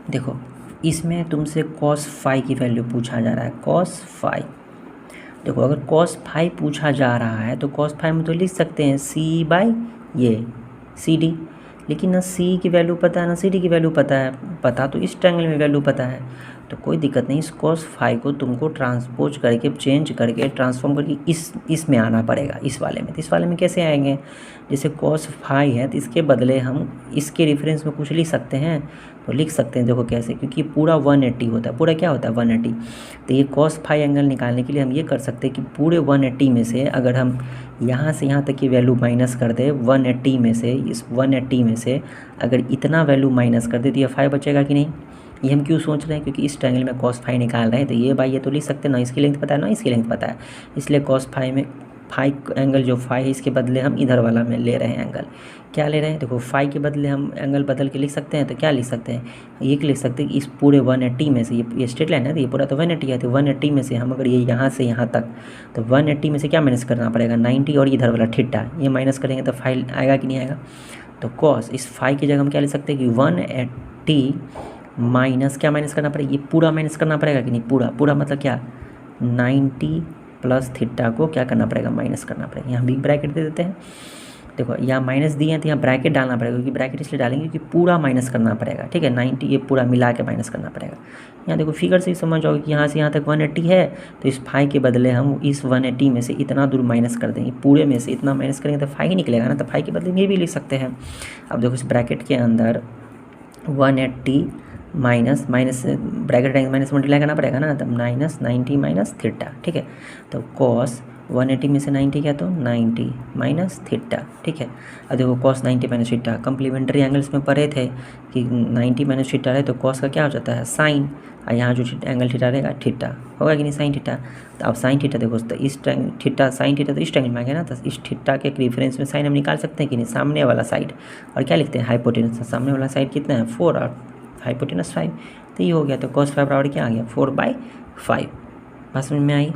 देखो इसमें तुमसे cos फाई की वैल्यू पूछा जा रहा है, cos फाई। देखो अगर cos फाई पूछा जा रहा है तो cos फाई में तो लिख सकते हैं c बाई ये सी डी, लेकिन ना c की वैल्यू पता है ना सी डी की वैल्यू पता है, पता तो इस ट्रायंगल में वैल्यू पता है, तो कोई दिक्कत नहीं। इस cos फाई को तुमको ट्रांसपोज करके चेंज करके ट्रांसफॉर्म करके इस में आना पड़ेगा, इस वाले में। तो इस वाले में कैसे आएंगे, जैसे cos फाई है तो इसके बदले हम इसके रेफरेंस में कुछ लिख सकते हैं, तो लिख सकते हैं। देखो कैसे, क्योंकि पूरा 180 होता है, पूरा क्या होता है 180। तो ये cos फाई एंगल निकालने के लिए हम ये कर सकते हैं कि पूरे 180 में से अगर हम यहाँ से यहाँ तक की वैल्यू माइनस कर दे, 180 में से, इस 180 में से अगर इतना वैल्यू माइनस कर दे तो ये फाई बचेगा कि नहीं। ये हम क्यों सोच रहे हैं, क्योंकि इस ट्रायंगल में cos फाई निकाल रहे हैं, तो ये भाई ये तो लिख सकते हैं ना, इसकी लेंथ पता है ना इसकी लेंथ पता है, इसलिए cos फाई में फाई एंगल जो फाई है इसके बदले हम इधर वाला में ले रहे हैं एंगल। क्या ले रहे हैं, देखो फाई के बदले हम एंगल बदल के लिख सकते हैं, तो क्या लिख सकते हैं, ये लिख सकते हैं कि इस पूरे 180 में से, ये स्ट्रेट लाइन है तो ये पूरा तो 180 है, तो 180 में से हम अगर ये यहाँ से यहाँ तक, तो 180 में से क्या माइनस करना पड़ेगा 90, और इधर वाला थीटा ये माइनस करेंगे तो फाई आएगा कि नहीं आएगा। तो cos इस फाई की जगह हम क्या लिख सकते हैं कि 180 माइनस क्या माइनस करना पड़ेगा, ये पूरा माइनस करना पड़ेगा कि नहीं, पूरा मतलब क्या 90 प्लस थीटा को क्या करना पड़ेगा माइनस करना पड़ेगा। यहाँ बिग ब्रैकेट दे देते हैं, देखो यहाँ माइनस दिए हैं तो यहाँ ब्रैकेट डालना पड़ेगा, क्योंकि ब्रैकेट इसलिए डालेंगे क्योंकि पूरा माइनस करना पड़ेगा, ठीक है 90 ये पूरा मिला के माइनस करना पड़ेगा। यहाँ देखो फिगर से ही समझ जाओगे कि यहाँ से यहाँ तक 180 है, तो इस फाई के बदले हम इस 180 में से इतना दूर माइनस कर देंगे, पूरे में से इतना माइनस करेंगे तो फाई ही निकलेगा ना, तो फाई के बदले ये भी लिख सकते हैं। अब देखो इस ब्रैकेट के अंदर 180 माइनस ब्रैकेट माइनस मल्टीप्लाई करना पड़ेगा ना, तब माइनस 90 माइनस थीटा, ठीक है। तो cos 180 में से 90 क्या, तो 90 माइनस थीटा, ठीक है। अब देखो cos 90 minus theta, complementary angles में पढ़े थे कि 90 माइनस थीटा है तो cos का क्या हो जाता है साइन, और यहाँ जो एंगल थीटा रहेगा थीटा होगा कि नहीं साइन थीटा। तो अब साइन थीटा देखो, तो इस थीटा साइन थीटा तो इस ट्रायंगल में आ गया ना, तो इस थीटा के रेफरेंस में साइन हम निकाल सकते हैं कि नहीं, सामने वाला साइड, और क्या लिखते हैं हाइपोटेनस, सामने वाला साइड कितना है 4 और हाइपोटेनस 5, तो ये हो गया। तो cos 5 बराबर क्या आ गया 4/5। बात समझ में आई।